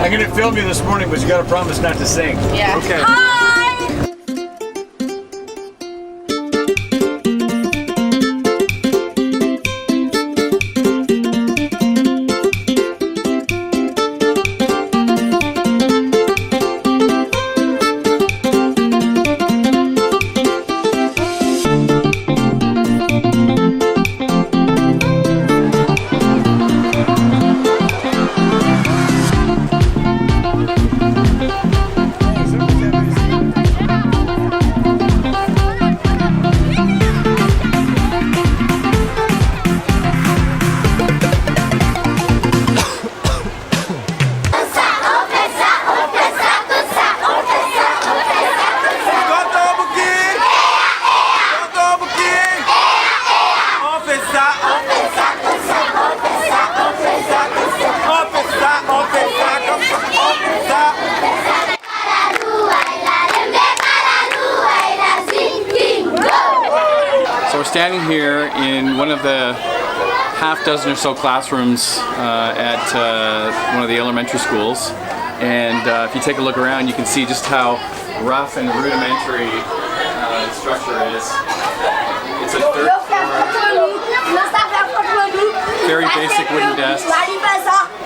I'm gonna film you this morning, but you gotta promise not to sing. Yeah. Okay. Hi! So we're standing here in one of the half dozen or so classrooms at one of the elementary schools, and if you take a look around you can see just how rough and rudimentary the structure is. It's a third floor, very basic wooden desk.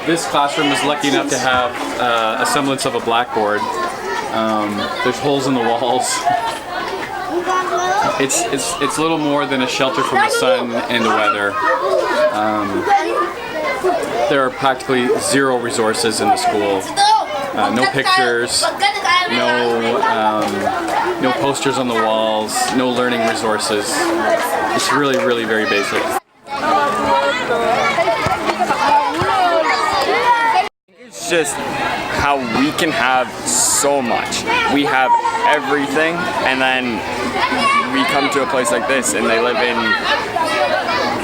This classroom is lucky enough to have a semblance of a blackboard. There's holes in the walls. It's little more than a shelter from the sun and the weather. There are practically zero resources in the school. No pictures, no posters on the walls, no learning resources. It's really, really very basic. It's just how we can have so much. We have everything, and then we come to a place like this and they live in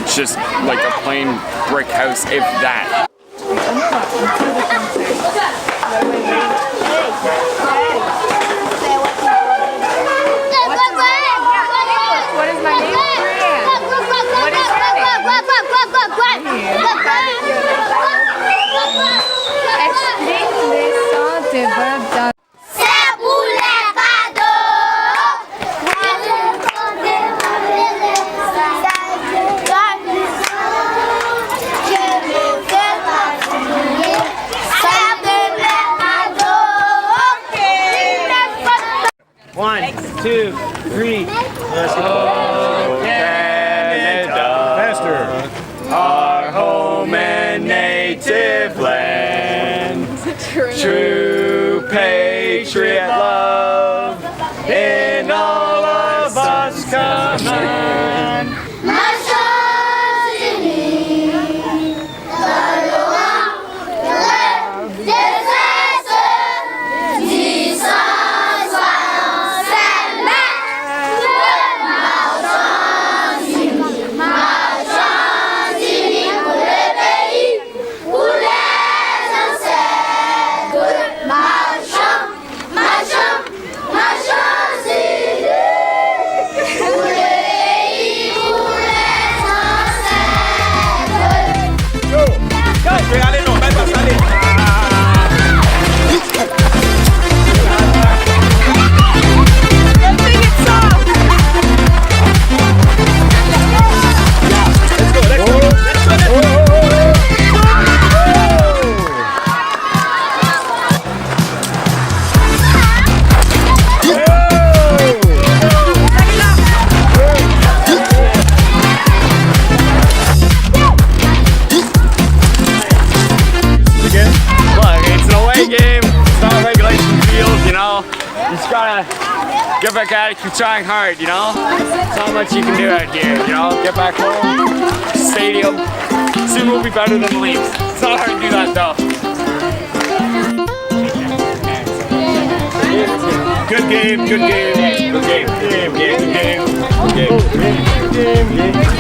just like a plain brick house, if that. What is my name? What is One, two, three. Let's go. Canada. Faster. Our home and native land. True patriot love in all of us command. Get back at it, keep trying hard, you know? There's not much you can do out here, you know? Get back home, stadium, soon we'll be better than the Leafs. It's not hard to do that though. Good game, good game. Good game, good game, good game, good game. Good game.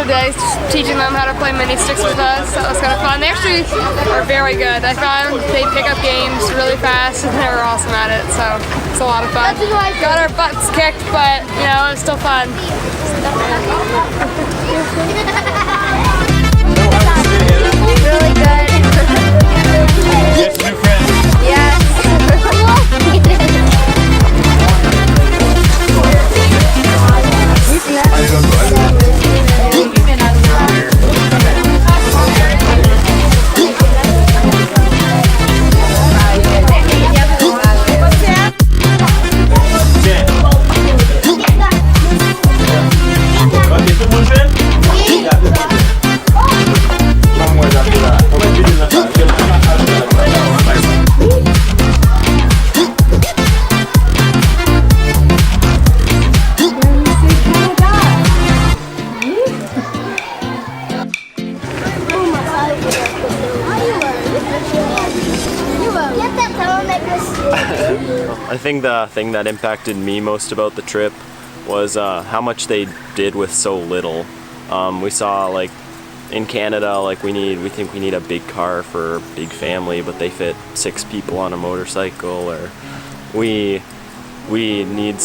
Today, teaching them how to play mini sticks with us. That was kind of fun. They actually are very good. I found they pick up games really fast and they were awesome at it. So it's a lot of fun. Got our butts kicked, but you know, it was still fun. Really good. Yes, new friends. Yes. I think the thing that impacted me most about the trip was how much they did with so little. We saw, like, in Canada, like, we think we need a big car for a big family, but they fit 6 people on a motorcycle. Or we need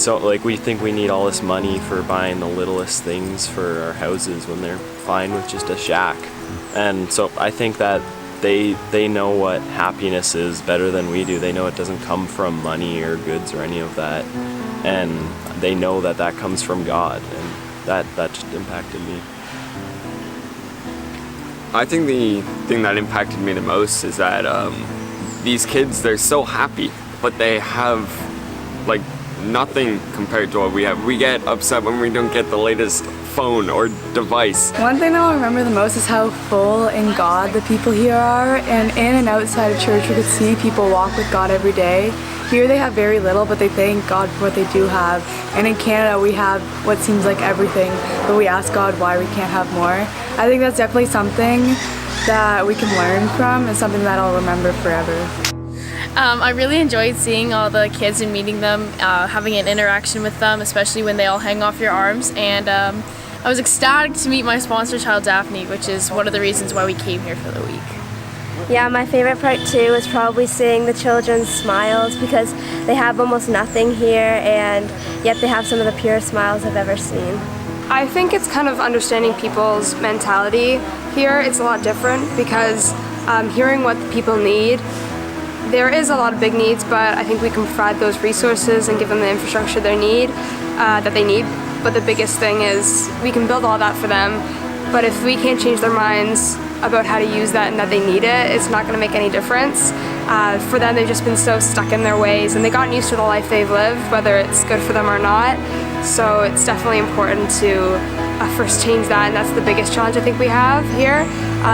we think we need all this money for buying the littlest things for our houses when they're fine with just a shack. And so I think that they know what happiness is better than we do. They know it doesn't come from money or goods or any of that, and they know that that comes from God, and that just impacted me. I think the thing that impacted me the most is that these kids, they're so happy, but they have like nothing compared to what we have. We get upset when we don't get the latest phone or device. One thing that I'll remember the most is how full in God the people here are, and in and outside of church we could see people walk with God every day. Here they have very little, but they thank God for what they do have. And in Canada we have what seems like everything, but we ask God why we can't have more. I think that's definitely something that we can learn from and something that I'll remember forever. I really enjoyed seeing all the kids and meeting them, having an interaction with them, especially when they all hang off your arms. And I was ecstatic to meet my sponsor child Daphne, which is one of the reasons why we came here for the week. Yeah, my favorite part too is probably seeing the children's smiles, because they have almost nothing here and yet they have some of the purest smiles I've ever seen. I think it's kind of understanding people's mentality here. It's a lot different because hearing what the people need, there is a lot of big needs, but I think we can provide those resources and give them the infrastructure they need, But the biggest thing is we can build all that for them, but if we can't change their minds about how to use that and that they need it, it's not going to make any difference. For them, they've just been so stuck in their ways, and they've gotten used to the life they've lived, whether it's good for them or not. So it's definitely important to first change that, and that's the biggest challenge I think we have here.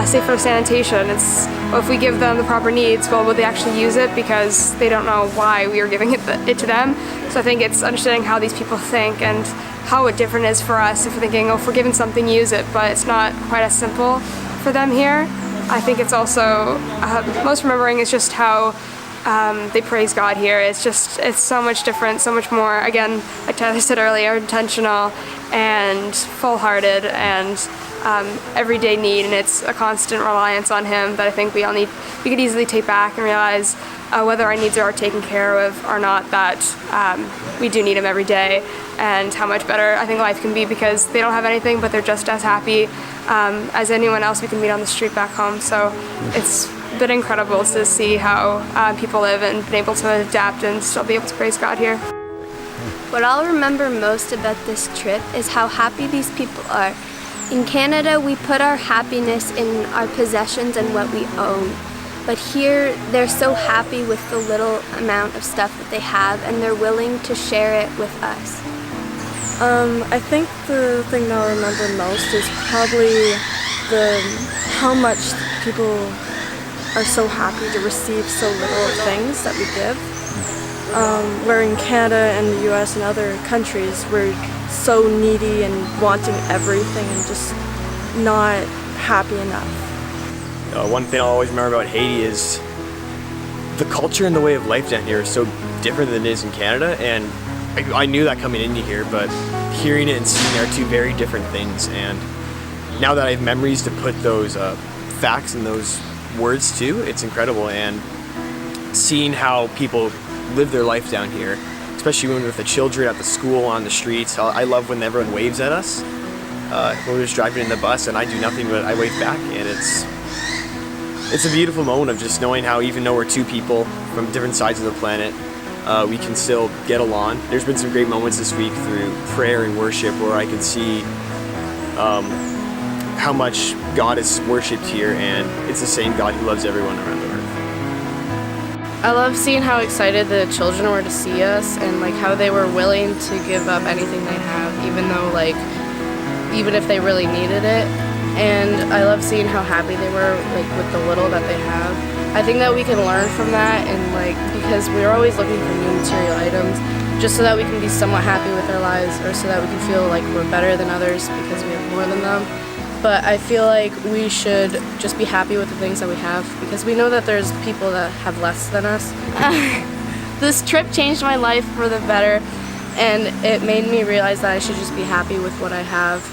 Say for sanitation, if we give them the proper needs, well, will they actually use it, because they don't know why we are giving it to them. So I think it's understanding how these people think and how it different is for us if we're thinking, oh, if we're given something, use it, but it's not quite as simple for them here. I think it's also, most remembering is just how they praise God here. It's so much different, so much more, again, like Tyler said earlier, intentional and full-hearted and everyday need, and it's a constant reliance on Him that I think we could easily take back and realize whether our needs are taken care of or not, that we do need Him every day, and how much better I think life can be because they don't have anything, but they're just as happy as anyone else we can meet on the street back home. So it's been incredible to see how people live and been able to adapt and still be able to praise God here. What I'll remember most about this trip is how happy these people are. In Canada, we put our happiness in our possessions and what we own. But here, they're so happy with the little amount of stuff that they have, and they're willing to share it with us. I think the thing that I'll remember most is probably how much people are so happy to receive so little of things that we give. Where in Canada and the US and other countries, we're so needy and wanting everything and just not happy enough. One thing I'll always remember about Haiti is the culture and the way of life down here is so different than it is in Canada, and I knew that coming into here, but hearing it and seeing it are two very different things, and now that I have memories to put those facts and those words to, it's incredible. And seeing how people live their life down here, especially when with the children at the school, on the streets. I love when everyone waves at us. When we're just driving in the bus and I do nothing but I wave back, and it's a beautiful moment of just knowing how even though we're two people from different sides of the planet, we can still get along. There's been some great moments this week through prayer and worship where I can see how much God is worshipped here, and it's the same God who loves everyone around the earth. I love seeing how excited the children were to see us, and like how they were willing to give up anything they have, even if they really needed it. And I love seeing how happy they were like with the little that they have. I think that we can learn from that, and like because we're always looking for new material items just so that we can be somewhat happy with our lives, or so that we can feel like we're better than others because we have more than them. But I feel like we should just be happy with the things that we have, because we know that there's people that have less than us. This trip changed my life for the better, and it made me realize that I should just be happy with what I have.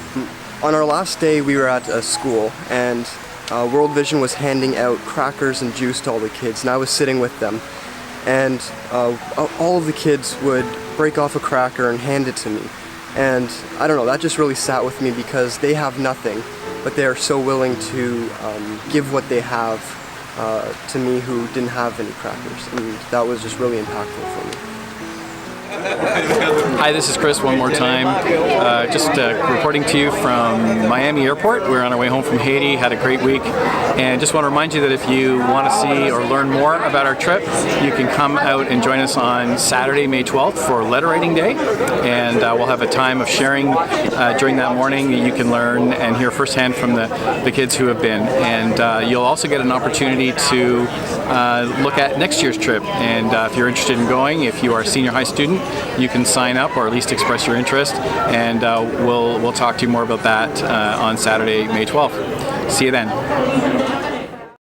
On our last day, we were at a school, and World Vision was handing out crackers and juice to all the kids, and I was sitting with them. And all of the kids would break off a cracker and hand it to me. And I don't know, that just really sat with me, because they have nothing, but they are so willing to give what they have to me who didn't have any crackers. And that was just really impactful for me. Hi, this is Chris one more time. Just reporting to you from Miami Airport. We're on our way home from Haiti, had a great week, and just want to remind you that if you want to see or learn more about our trip, you can come out and join us on Saturday, May 12th for Letter Writing Day, and we'll have a time of sharing during that morning. You can learn and hear firsthand from the kids who have been, and you'll also get an opportunity to look at next year's trip, and if you're interested in going, if you are a senior high student, you can sign up or at least express your interest, and we'll talk to you more about that on Saturday, May 12th. See you then.